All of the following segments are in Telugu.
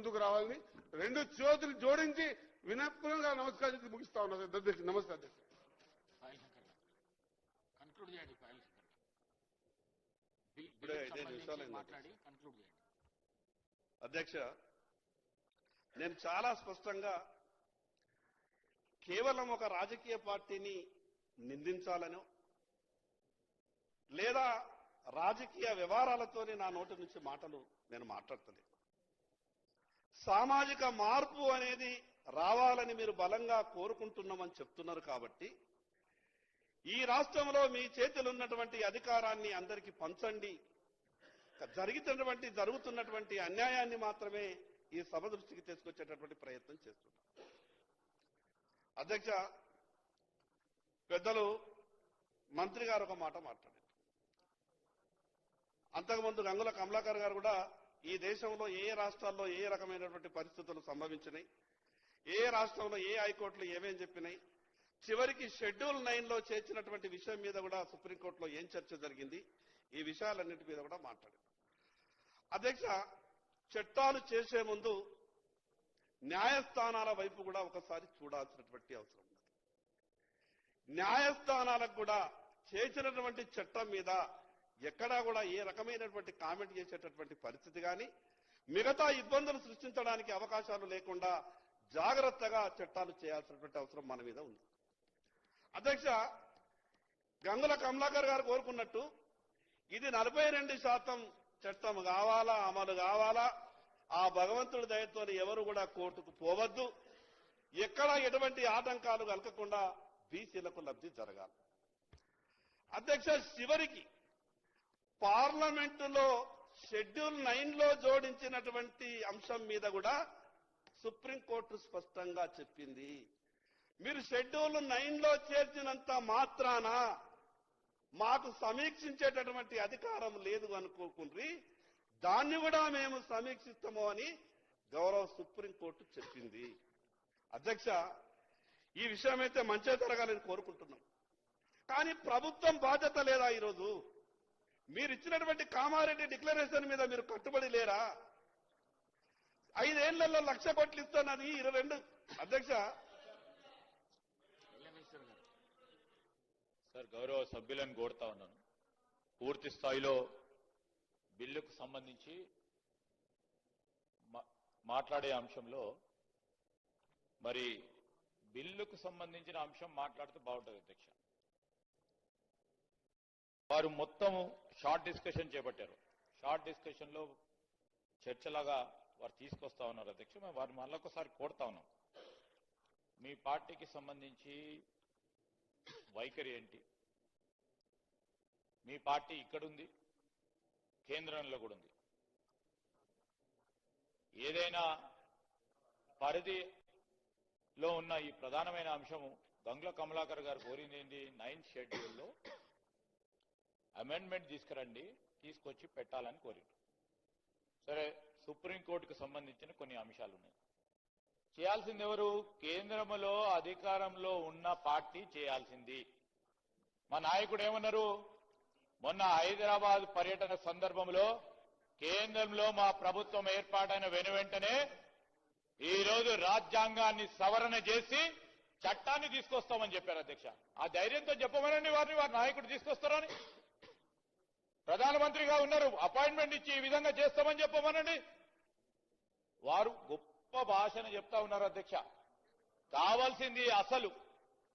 ముందుకు రావాలని రెండు చేతులు జోడించి వినమ్రంగా నమస్కారం చేసి ముగిస్తా ఉన్నా అధ్యక్ష. నమస్తే అధ్యక్ష. అధ్యక్ష, నేను చాలా స్పష్టంగా కేవలం ఒక రాజకీయ పార్టీని నిందించాలనో లేదా రాజకీయ వ్యవహారాలతోనే నా నోటి నుంచి మాటలు నేను మాట్లాడతలేదు. సామాజిక మార్పు అనేది రావాలని మీరు బలంగా కోరుకుంటున్నామని చెప్తున్నారు కాబట్టి ఈ రాష్ట్రంలో మీ చేతిలో ఉన్నటువంటి అధికారాన్ని అందరికీ పంచండి, జరుగుతున్నటువంటి అన్యాయాన్ని మాత్రమే ఈ సభ దృష్టికి తీసుకొచ్చేటటువంటి ప్రయత్నం చేస్తున్నారు. అధ్యక్ష, పెద్దలు మంత్రి గారు ఒక మాట మాట్లాడారు. అంతకుముందు గంగుల కమలాకర్ గారు కూడా ఈ దేశంలో ఏ రాష్ట్రాల్లో ఏ రకమైనటువంటి పరిస్థితులు సంభవించినాయి, ఏ రాష్ట్రంలో ఏ హైకోర్టులు ఏమేం చెప్పినాయి, చివరికి షెడ్యూల్ 9లో చేర్చినటువంటి విషయం మీద కూడా సుప్రీంకోర్టులో ఏం చర్చ జరిగింది, ఈ విషయాలన్నిటి మీద కూడా మాట్లాడారు. అధ్యక్ష, చట్టాలు చేసే ముందు న్యాయస్థానాల వైపు కూడా ఒకసారి చూడాల్సినటువంటి అవసరం ఉంది. న్యాయస్థానాలకు కూడా చేసినటువంటి చట్టం మీద ఎక్కడా కూడా ఏ రకమైనటువంటి కామెంట్ చేసేటటువంటి పరిస్థితి కానీ మిగతా ఇబ్బందులు సృష్టించడానికి అవకాశాలు లేకుండా జాగ్రత్తగా చట్టాలు చేయాల్సినటువంటి అవసరం మన మీద ఉంది. అధ్యక్ష, గంగుల కమలాకర్ గారు కోరుకున్నట్టు ఇది 42% చట్టం కావాలా, అమలు కావాలా, ఆ భగవంతుడి దయతో ఎవరు కూడా కోర్టుకు పోవద్దు, ఎక్కడ ఎటువంటి ఆటంకాలు కలగకుండా బీసీలకు లబ్ధి జరగాలి. అధ్యక్ష, చివరికి పార్లమెంటులో షెడ్యూల్ 9లో జోడించినటువంటి అంశం మీద కూడా సుప్రీంకోర్టు స్పష్టంగా చెప్పింది. మీరు షెడ్యూల్ 9లో చేర్చినంత మాత్రాన మాకు సమీక్షించేటటువంటి అధికారం లేదు అనుకోకుండ్రి, దాన్ని కూడా మేము సమీక్షిస్తాము అని గౌరవ సుప్రీంకోర్టు చెప్పింది. అధ్యక్ష, ఈ విషయం అయితే మంచిగా జరగాలని కోరుకుంటున్నాం. కానీ ప్రభుత్వం బాధ్యత లేదా? ఈరోజు మీరు ఇచ్చినటువంటి కామారెడ్డి డిక్లరేషన్ మీద మీరు కట్టుబడి లేరా? 5 ఏళ్లలో 1,00,000 కోట్లు ఇస్తున్నది 22. అధ్యక్ష, సార్, గౌరవ సభ్యులను కోరుతా ఉన్నాను, పూర్తి స్థాయిలో బిల్లుకు సంబంధించి మాట్లాడే అంశంలో మరి బిల్లుకు సంబంధించిన అంశం మాట్లాడితే బాగుంటుంది. అధ్యక్ష, వారు మొత్తం షార్ట్ డిస్కషన్ చేపట్టారు. షార్ట్ డిస్కషన్ లో చర్చలాగా వారు తీసుకొస్తా ఉన్నారు. అధ్యక్ష, మేము వారిని మళ్ళొకసారి కోరుతా ఉన్నాం, మీ పార్టీకి సంబంధించి వైఖరి ఏంటి? మీ పార్టీ ఇక్కడుంది, కేంద్రంలో కూడా ఉంది. ఏదైనా పరిధిలో ఉన్న ఈ ప్రధానమైన అంశము గంగుల కమలాకర్ గారు కోరింది ఏంటి? 9th షెడ్యూల్లో అమెండ్మెంట్ తీసుకురండి, తీసుకొచ్చి పెట్టాలని కోరింది. సరే, సుప్రీంకోర్టుకు సంబంధించిన కొన్ని అంశాలు ఉన్నాయి. చేయాల్సింది ఎవరు? కేంద్రంలో అధికారంలో ఉన్న పార్టీ చేయాల్సింది. మా నాయకుడు ఏమన్నారు? మొన్న హైదరాబాద్ పర్యటన సందర్భంలో కేంద్రంలో మా ప్రభుత్వం ఏర్పాటైన వెనువెంటనే ఈరోజు రాజ్యాంగాన్ని సవరణ చేసి చట్టాన్ని తీసుకొస్తామని చెప్పారు. అధ్యక్ష, ఆ ధైర్యంతో చెప్పమనండి వారి నాయకుడు తీసుకొస్తారని. ప్రధానమంత్రిగా ఉన్నారు, అపాయింట్మెంట్ ఇచ్చి ఈ విధంగా చేస్తామని చెప్పమనండి. వారు గొప్ప భాషను చెప్తా ఉన్నారు. అధ్యక్ష, కావాల్సింది అసలు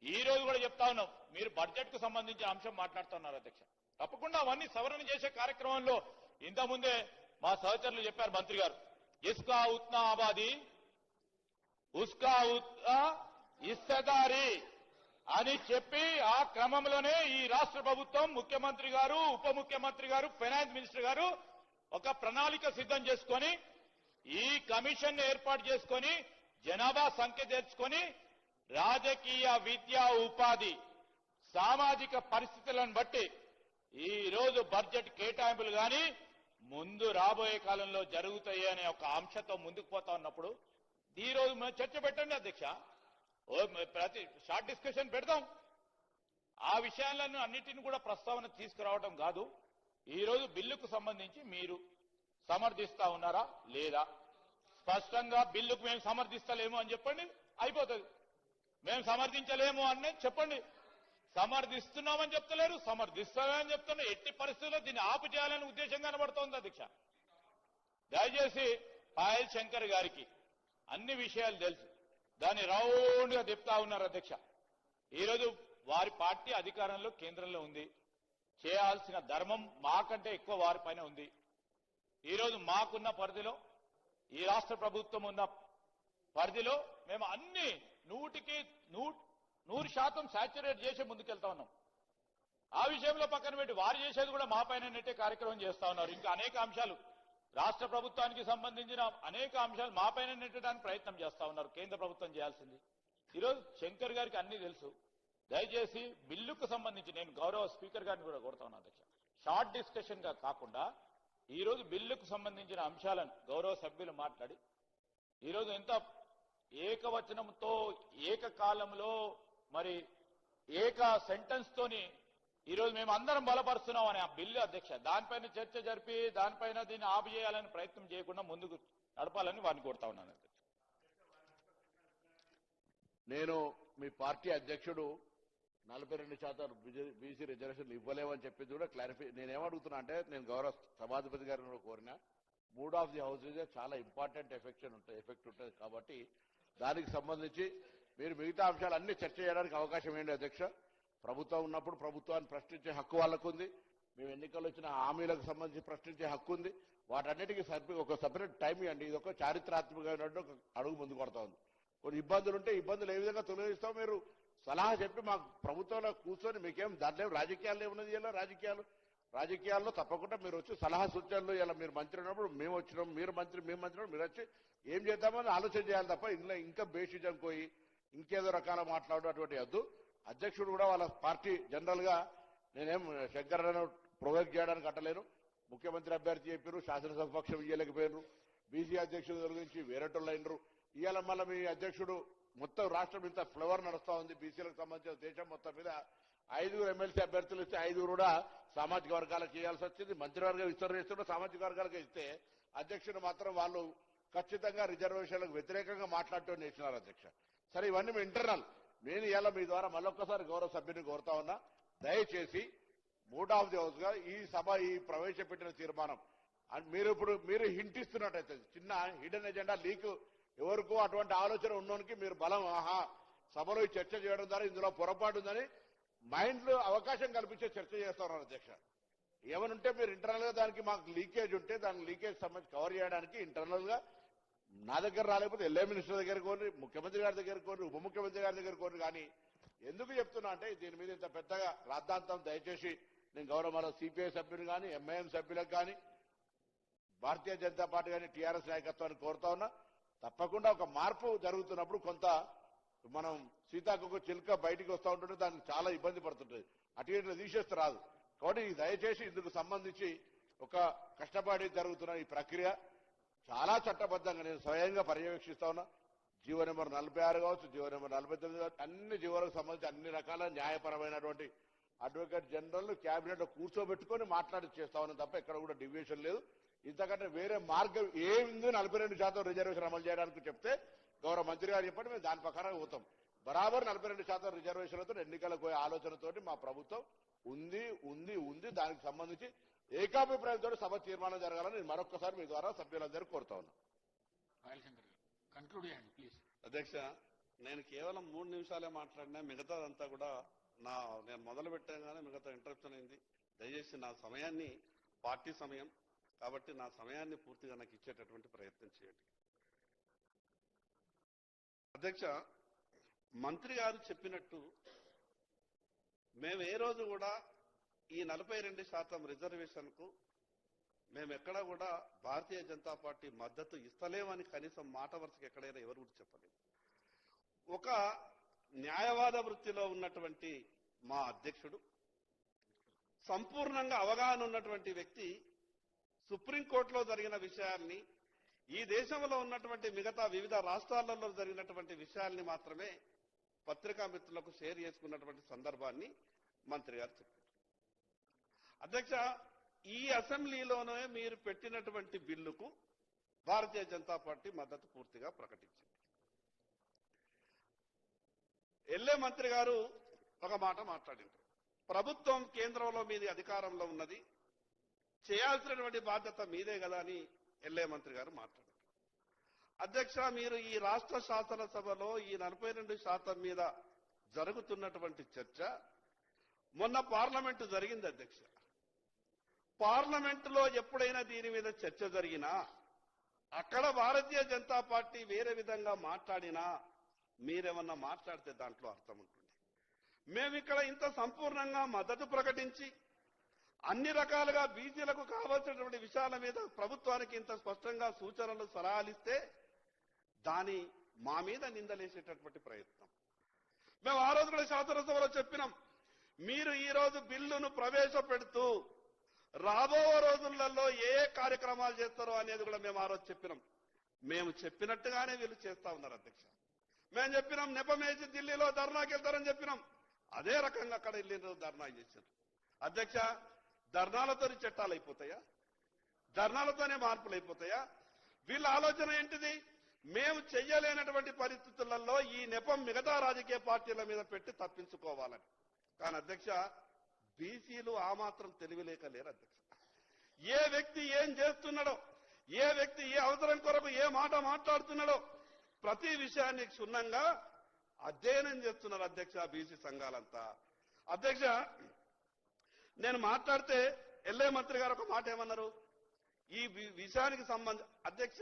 ఈ రోజు కూడా చెప్తా ఉన్నాం, మీరు బడ్జెట్ కు సంబంధించిన అంశం మాట్లాడుతున్నారు. అధ్యక్ష, తప్పకుండా అవన్నీ సవరణ చేసే కార్యక్రమంలో ఇంతకుముందే మా సహచరులు చెప్పారు, మంత్రి గారు, ఇస్కా ఉత్నా ఆబాదీ ఉస్కా ఉత్నా హిస్సేదారీ అని చెప్పి ఆ క్రమంలోనే ఈ రాష్ట్ర ప్రభుత్వం ముఖ్యమంత్రి గారు, ఉప ముఖ్యమంత్రి గారు, ఫైనాన్స్ మినిస్టర్ గారు ఒక ప్రణాళిక సిద్ధం చేసుకొని ఈ కమిషన్ ఏర్పాటు చేసుకొని జనాభా సంఖ్య తెచ్చుకొని రాజకీయ, విద్యా, ఉపాధి, సామాజిక పరిస్థితులను బట్టి ఈ రోజు బడ్జెట్ కేటాయింపులు కానీ ముందు రాబోయే కాలంలో జరుగుతాయి అనే ఒక అంశంతో ముందుకు పోతా ఉన్నప్పుడు ఈ రోజు మేము చర్చ పెట్టండి. అధ్యక్ష, ప్రతి షార్ట్ డిస్కషన్ పెడదాం. ఆ విషయాలను అన్నిటిని కూడా ప్రస్తావన తీసుకురావడం కాదు. ఈ రోజు బిల్లుకు సంబంధించి మీరు సమర్థిస్తా ఉన్నారా లేదా? స్పష్టంగా బిల్లుకు మేము సమర్థిస్తలేము అని చెప్పండి, అయిపోతుంది. మేము సమర్థించలేము అని చెప్పండి. సమర్థిస్తున్నామని చెప్తలేరు, సమర్థిస్తామని చెప్తున్నారు. ఎట్టి పరిస్థితుల్లో దీన్ని ఆపు చేయాలని ఉద్దేశం కనబడుతోంది అధ్యక్ష. దయచేసి పాయల్ శంకర్ గారికి అన్ని విషయాలు తెలుసు, దాన్ని రౌండ్ గా చెప్తా ఉన్నారు అధ్యక్ష. ఈరోజు వారి పార్టీ అధికారంలో కేంద్రంలో ఉంది, చేయాల్సిన ధర్మం మాకంటే ఎక్కువ వారిపైన ఉంది. ఈరోజు మాకున్న పరిధిలో, ఈ రాష్ట్ర ప్రభుత్వం ఉన్న పరిధిలో మేము అన్ని 100% సాచ్యురేట్ చేసి ముందుకెళ్తా ఉన్నాం. ఆ విషయంలో పక్కన పెట్టి వారు చేసేది కూడా మా పైన నెట్టే కార్యక్రమం చేస్తా ఉన్నారు. ఇంకా అనేక అంశాలు రాష్ట్ర ప్రభుత్వానికి సంబంధించిన అనేక అంశాలు మా పైన నెట్టడానికి ప్రయత్నం చేస్తా ఉన్నారు. కేంద్ర ప్రభుత్వం చేయాల్సింది. ఈరోజు శంకర్ గారికి అన్ని తెలుసు. దయచేసి బిల్లుకు సంబంధించి నేను గౌరవ స్పీకర్ గారిని కూడా కోరుతా ఉన్నాను అధ్యక్ష, షార్ట్ డిస్కషన్ గా కాకుండా ఈరోజు బిల్లుకు సంబంధించిన అంశాలను గౌరవ సభ్యులు మాట్లాడి, ఈరోజు ఎంత ఏకవచనంతో ఏకకాలంలో మరి ఏక సెంటెన్స్ తోని ఈరోజు మేము అందరం బలపరుస్తున్నాం అనే ఆ బిల్లు అధ్యక్ష, దానిపైన చర్చ జరిపి దానిపైన దీన్ని ఆపు చేయాలని ప్రయత్నం చేయకుండా ముందుకు నడపాలని వారిని కోరుతా ఉన్నాను అధ్యక్ష. నేను మీ పార్టీ అధ్యక్షుడు 42% బీసీ రిజర్వేషన్లు ఇవ్వలేమని చెప్పింది కూడా క్లారిఫై. నేనేమడుగుతున్నా అంటే, నేను గౌరవ సభాధిపతి గారిని కూడా కోరిన, మూడ్ ఆఫ్ ది హౌసెస్ చాలా ఇంపార్టెంట్ ఎఫెక్ట్ ఉంటుంది కాబట్టి దానికి సంబంధించి మీరు మిగతా అంశాలు అన్ని చర్చ చేయడానికి అవకాశం ఏంటి అధ్యక్ష? ప్రభుత్వం ఉన్నప్పుడు ప్రభుత్వాన్ని ప్రశ్నించే హక్కు వాళ్ళకు ఉంది, మేము ఎన్నికల్లో ఇచ్చిన హామీలకు సంబంధించి ప్రశ్నించే హక్కు ఉంది. వాటన్నిటికీ ఒక సపరేట్ టైం ఇవ్వండి. ఇది ఒక చారిత్రాత్మకమైనటువంటి ఒక అడుగు ముందుకు పడతా ఉంది. కొన్ని ఇబ్బందులు ఉంటే ఇబ్బందులు ఏ విధంగా తొలగిస్తాం మీరు సలహా చెప్పి మాకు ప్రభుత్వంలో కూర్చొని మీకేం దాంట్లో రాజకీయాలు ఏమున్నది, ఇలా రాజకీయాల్లో తప్పకుండా మీరు వచ్చి సలహా సూచనలు ఇలా మీరు మంత్రి ఉన్నప్పుడు మేము వచ్చినాం, మీరు మంత్రి మీరు వచ్చి ఏం చేద్దామని ఆలోచన చేయాలి తప్ప ఇంట్లో ఇంకా బేసిజం పోయి ఇంకేదో రకాల మాట్లాడడం అటువంటి వద్దు. అధ్యక్షుడు కూడా వాళ్ళ పార్టీ జనరల్ గా నేనేం శంకరను ప్రొవోక్ చేయడానికి అట్టలేను. ముఖ్యమంత్రి అభ్యర్థి చెప్పారు, శాసనసభ పక్షం ఇయ్యలేకపోయారు, బీసీ అధ్యక్షుడు గురించి వేరేటోళ్ళు అయినరు. ఇవాళ మళ్ళీ మీ అధ్యక్షుడు మొత్తం రాష్ట్రం ఇంత ఫ్లవర్ నడుస్తా ఉంది. బీసీలకు సంబంధించిన దేశం మొత్తం మీద 5 ఎమ్మెల్సీ అభ్యర్థులు ఇస్తే 5 కూడా సామాజిక వర్గాలకు ఇవ్వాల్సి వచ్చింది. మంత్రివర్గం విస్తరణ చేస్తుంటే సామాజిక వర్గాలకు ఇస్తే అధ్యక్షుడు మాత్రం వాళ్ళు ఖచ్చితంగా రిజర్వేషన్లకు వ్యతిరేకంగా మాట్లాడటం చేసినారు అధ్యక్ష. సరే, ఇవన్నీ మీ ఇంటర్నల్. నేను ఇవాళ మీ ద్వారా మళ్ళొక్కసారి గౌరవ సభ్యుని కోరుతా ఉన్నా, దయచేసి మూడ్ ఆఫ్ ది హౌస్ గా ఈ సభ ఈ ప్రవేశపెట్టిన తీర్మానం మీరు హింట్ ఇస్తున్నట్టయితే చిన్న హిడెన్ ఎజెండా లీక్ ఎవరికో అటువంటి ఆలోచన ఉన్నోనికి మీరు బలం సభలో ఈ చర్చ చేయడం ద్వారా ఇందులో పొరపాటు ఉందని మైండ్ లో అవకాశం కల్పించే చర్చ చేస్తున్నారు అధ్యక్ష. ఏమనుంటే మీరు ఇంటర్నల్ గా దానికి మాకు లీకేజ్ ఉంటే దాని లీకేజ్ సంబంధించి కవర్ చేయడానికి ఇంటర్నల్ గా నా దగ్గర రాలేకపోతే ఎల్ఏ మినిస్టర్ దగ్గర కోరి, ముఖ్యమంత్రి గారి దగ్గర కోరి, ఉప ముఖ్యమంత్రి గారి దగ్గర కోరి. కానీ ఎందుకు చెప్తున్నా అంటే దీని మీద ఇంత పెద్దగా రాద్ధాంతం దయచేసి నేను గౌరవ సిపిఐ సభ్యులు కానీ ఎంఐఎం సభ్యులకు కానీ భారతీయ జనతా పార్టీ కానీ టీఆర్ఎస్ నాయకత్వాన్ని కోరుతా ఉన్నా. తప్పకుండా ఒక మార్పు జరుగుతున్నప్పుడు కొంత మనం సీతాకొక చిలుక బయటికి వస్తూ ఉంటుంటే దానికి చాలా ఇబ్బంది పడుతుంటుంది, అటు ఇట్లా తీసేస్తే రాదు. కాబట్టి దయచేసి ఇందుకు సంబంధించి ఒక కష్టపడి జరుగుతున్న ఈ ప్రక్రియ చాలా చట్టబద్ధంగా నేను స్వయంగా పర్యవేక్షిస్తా ఉన్నా. జీవో నెంబర్ 46 కావచ్చు, జీవో నెంబర్ 49 కావచ్చు, అన్ని జీవోలకు సంబంధించి అన్ని రకాల న్యాయపరమైనటువంటి అడ్వకేట్ జనరల్ క్యాబినెట్ లో కూర్చోబెట్టుకొని మాట్లాడి చేస్తా ఉన్నాం తప్ప ఎక్కడ కూడా డివియేషన్ లేదు. ఇంతకంటే వేరే మార్గం ఏమిందో 42% రిజర్వేషన్ అమలు చేయడానికి చెప్తే గౌరవ మంత్రి గారు చెప్పండి, మేము దాని ప్రకారం పోతాం. బరాబర్ 42% రిజర్వేషన్లతో ఎన్నికలకు పోయే ఆలోచనతోటి మా ప్రభుత్వం ఉంది. దానికి సంబంధించి ఏకాభిప్రాయంతో సభ తీర్మానం జరగాలని నేను మరొకసారి మీ ద్వారా సభ్యులందరూ కోరుతా ఉన్నా. అధ్యక్ష, నేను కేవలం 3 నిమిషాలే మాట్లాడినా, మిగతాదంతా కూడా నేను మొదలు పెట్టగానే మిగతా ఇంటరప్షన్ అయింది. దయచేసి నా సమయాన్ని, పార్టీ సమయం కాబట్టి నా సమయాన్ని పూర్తిగా నాకు ఇచ్చేటటువంటి ప్రయత్నం చేయండి. అధ్యక్ష, మంత్రి గారు చెప్పినట్టు మేము ఏ రోజు కూడా ఈ 42% రిజర్వేషన్ కు మేము ఎక్కడా కూడా భారతీయ జనతా పార్టీ మద్దతు ఇస్తలేమని కనీసం మాట వరుసకి ఎక్కడైనా ఎవరు కూడా చెప్పలేదు. ఒక న్యాయవాద వృత్తిలో ఉన్నటువంటి మా అధ్యక్షుడు, సంపూర్ణంగా అవగాహన ఉన్నటువంటి వ్యక్తి, సుప్రీంకోర్టులో జరిగిన విషయాల్ని, ఈ దేశంలో ఉన్నటువంటి మిగతా వివిధ రాష్ట్రాలలో జరిగినటువంటి విషయాల్ని మాత్రమే పత్రికా మిత్రులకు షేర్ చేసుకున్నటువంటి సందర్భాన్ని మంత్రి గారు చెప్పారు. అధ్యక్ష, ఈ అసెంబ్లీలోనే మీరు పెట్టినటువంటి బిల్లుకు భారతీయ జనతా పార్టీ మద్దతు పూర్తిగా ప్రకటించింది. ఎల్ఏ మంత్రి గారు ఒక మాట మాట్లాడింది. ప్రభుత్వం కేంద్రంలో మీది అధికారంలో ఉన్నది, చేయాల్సినటువంటి బాధ్యత మీదే కదా అని ఎల్ఏ మంత్రి గారు మాట్లాడారు. అధ్యక్ష, మీరు ఈ రాష్ట్ర శాసనసభలో ఈ 42% మీద జరుగుతున్నటువంటి చర్చ మొన్న పార్లమెంటు జరిగింది అధ్యక్ష. పార్లమెంటులో ఎప్పుడైనా దీని మీద చర్చ జరిగినా అక్కడ భారతీయ జనతా పార్టీ వేరే విధంగా మాట్లాడినా మీరేమన్నా మాట్లాడితే దాంట్లో అర్థం ఉంటుంది. మేమిక్కడ ఇంత సంపూర్ణంగా మద్దతు ప్రకటించి అన్ని రకాలుగా బీసీలకు కావాల్సినటువంటి విషయాల మీద ప్రభుత్వానికి ఇంత స్పష్టంగా సూచనలు సలహాలిస్తే దాని మా మీద నిందలేసేటటువంటి ప్రయత్నం. మేము ఆ రోజు కూడా శాసనసభలో చెప్పినాం, మీరు ఈ రోజు బిల్లును ప్రవేశపెడుతూ రాబో రోజులలో ఏ కార్యక్రమాలు చేస్తారో అనేది కూడా మేము ఆ రోజు చెప్పినాం. మేము చెప్పినట్టుగానే వీళ్ళు చేస్తా ఉన్నారు అధ్యక్ష. మేము చెప్పినాం నెపమేసి ఢిల్లీలో ధర్నాకి వెళ్తారని చెప్పినాం, అదే రకంగా అక్కడ వెళ్ళిన ధర్నా చేశారు. అధ్యక్ష, ధర్నాలతో చట్టాలు అయిపోతాయా? ధర్నాలతోనే మార్పులు అయిపోతాయా? వీళ్ళ ఆలోచన ఏంటిది? మేము చెయ్యలేనటువంటి పరిస్థితులలో ఈ నెపం మిగతా రాజకీయ పార్టీల మీద పెట్టి తప్పించుకోవాలని. కానీ అధ్యక్ష, బీసీలు ఆ మాత్రం తెలివిలేక లేరు అధ్యక్ష. ఏ వ్యక్తి ఏం చేస్తున్నాడో, ఏ వ్యక్తి ఏ అవసరం కొరకు ఏ మాట మాట్లాడుతున్నాడో ప్రతి విషయాన్ని క్షుణ్ణంగా అధ్యయనం చేస్తున్నారు అధ్యక్ష బీసీ సంఘాలంతా. అధ్యక్ష, నేను మాట్లాడితే ఎల్ఏ మంత్రి గారు ఒక మాట ఏమన్నారు, ఈ విషయానికి సంబంధం అధ్యక్ష,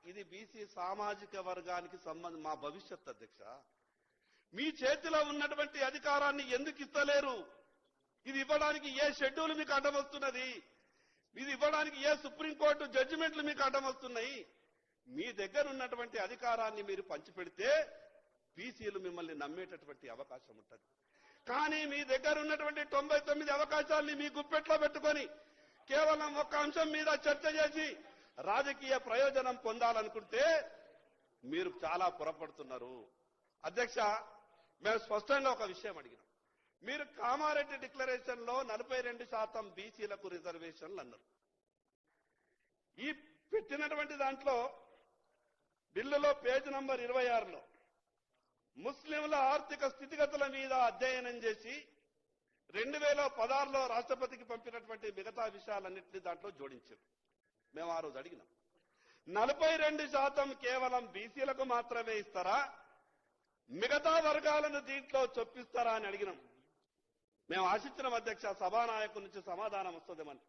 ఇది బీసీ సామాజిక వర్గానికి సంబంధం, మా భవిష్యత్ అధ్యక్ష. మీ చేతిలో ఉన్నటువంటి అధికారాన్ని ఎందుకు ఇస్తలేరు? ఇది ఇవ్వడానికి ఏ షెడ్యూల్ మీకు అడ్డం వస్తున్నది? ఇది ఇవ్వడానికి ఏ సుప్రీంకోర్టు జడ్జిమెంట్లు మీకు అడ్డం వస్తున్నాయి? మీ దగ్గర ఉన్నటువంటి అధికారాన్ని మీరు పంచిపెడితే బీసీలు మిమ్మల్ని నమ్మేటటువంటి అవకాశం ఉంటుంది. కానీ మీ దగ్గర ఉన్నటువంటి 99 అవకాశాలని మీ గుప్పెట్లో పెట్టుకొని కేవలం ఒక్క అంశం మీద చర్చ చేసి రాజకీయ ప్రయోజనం పొందాలనుకుంటే మీరు చాలా పొరపడుతున్నారు. అధ్యక్ష, మేము స్పష్టంగా ఒక విషయం అడిగినాం. మీరు కామారెడ్డి డిక్లరేషన్ లో 42% బీసీలకు రిజర్వేషన్లు అన్నారు. ఈ పెట్టినటువంటి దాంట్లో బిల్లులో పేజ్ నంబర్ 26లో ముస్లింల ఆర్థిక స్థితిగతుల మీద అధ్యయనం చేసి 2016లో రాష్ట్రపతికి పంపినటువంటి మిగతా విషయాలన్నింటినీ దాంట్లో జోడించారు. మేము ఆ రోజు అడిగినాం, 42% కేవలం బీసీలకు మాత్రమే ఇస్తారా, మిగతా వర్గాలను దీంట్లో చొప్పిస్తారా అని అడిగినాం. మేము ఆశించిన అధ్యక్ష సభానాయకుడి నుంచి సమాధానం వస్తుందేమని,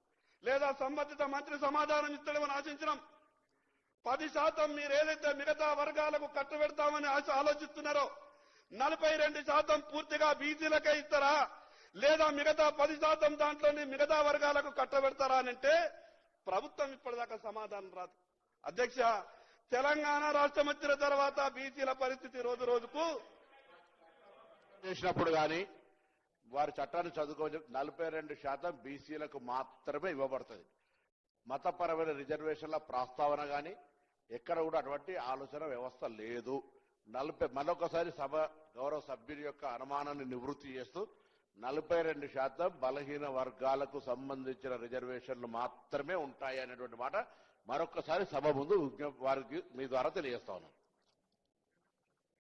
లేదా సంబంధిత మంత్రి సమాధానం ఇస్తాడేమని ఆశించినాం. 10% మీరు ఏదైతే మిగతా వర్గాలకు కట్టబెడతామని ఆలోచిస్తున్నారో 42% పూర్తిగా బీసీలకే ఇస్తారా, లేదా మిగతా 10% దాంట్లోని మిగతా వర్గాలకు కట్టబెడతారా అని అంటే ప్రభుత్వం ఇప్పటిదాకా సమాధానం రాదు. అధ్యక్ష, తెలంగాణ రాష్ట్రం వచ్చిన తర్వాత బీసీల పరిస్థితి రోజు రోజుకు చేసినప్పుడు కానీ వారి చట్టాన్ని చదువుకోవచ్చు. 42% బీసీలకు మాత్రమే ఇవ్వబడుతుంది. మతపరమైన రిజర్వేషన్ల ప్రస్తావన కానీ ఎక్కడ కూడా అటువంటి ఆలోచన వ్యవస్థ లేదు. మరొకసారి సభ గౌరవ సభ్యుని యొక్క అనుమానాన్ని నివృత్తి చేస్తూ 42% బలహీన వర్గాలకు సంబంధించిన రిజర్వేషన్లు మాత్రమే ఉంటాయి అనేటువంటి మాట మరొకసారి సభ ముందు వారికి మీ ద్వారా తెలియజేస్తా ఉన్నాను.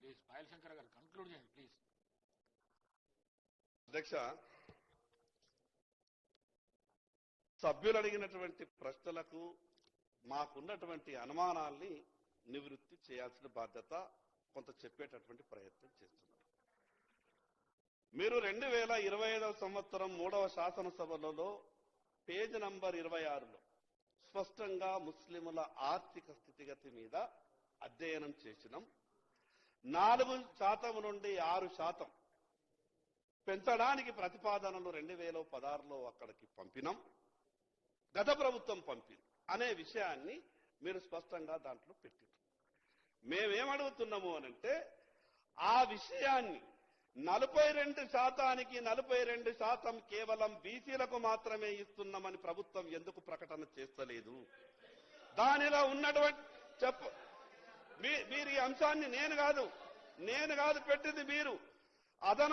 ప్లీజ్ పాయల్ శంకర్ గారు కంక్లూడ్ చేయండి ప్లీజ్. అధ్యక్ష, సభ్యులు అడిగినటువంటి ప్రశ్నలకు మాకున్నటువంటి అనుమానాల్ని నివృత్తి చేయాల్సిన బాధ్యత కొంత చెప్పేటటువంటి ప్రయత్నం చేస్తున్నారు. మీరు 2025వ సంవత్సరం 3వ శాసనసభలలో పేజ్ నంబర్ 26లో స్పష్టంగా ముస్లిముల ఆర్థిక స్థితిగతి మీద అధ్యయనం చేసినాం. 4% నుండి 6% పెంచడానికి ప్రతిపాదనలు 2016లో అక్కడికి పంపినాం, గత ప్రభుత్వం పంపింది అనే విషయాన్ని మీరు స్పష్టంగా దాంట్లో పెట్టారు. మేమేమడుగుతున్నాము అనంటే ఆ విషయాన్ని 42%కి 42% కేవలం బీసీలకు మాత్రమే ఇస్తున్నామని ప్రభుత్వం ఎందుకు ప్రకటన చేస్తలేదు? దానిలో ఉన్నటువంటి మీరు ఈ అంశాన్ని నేను కాదు పెట్టింది మీరు అదన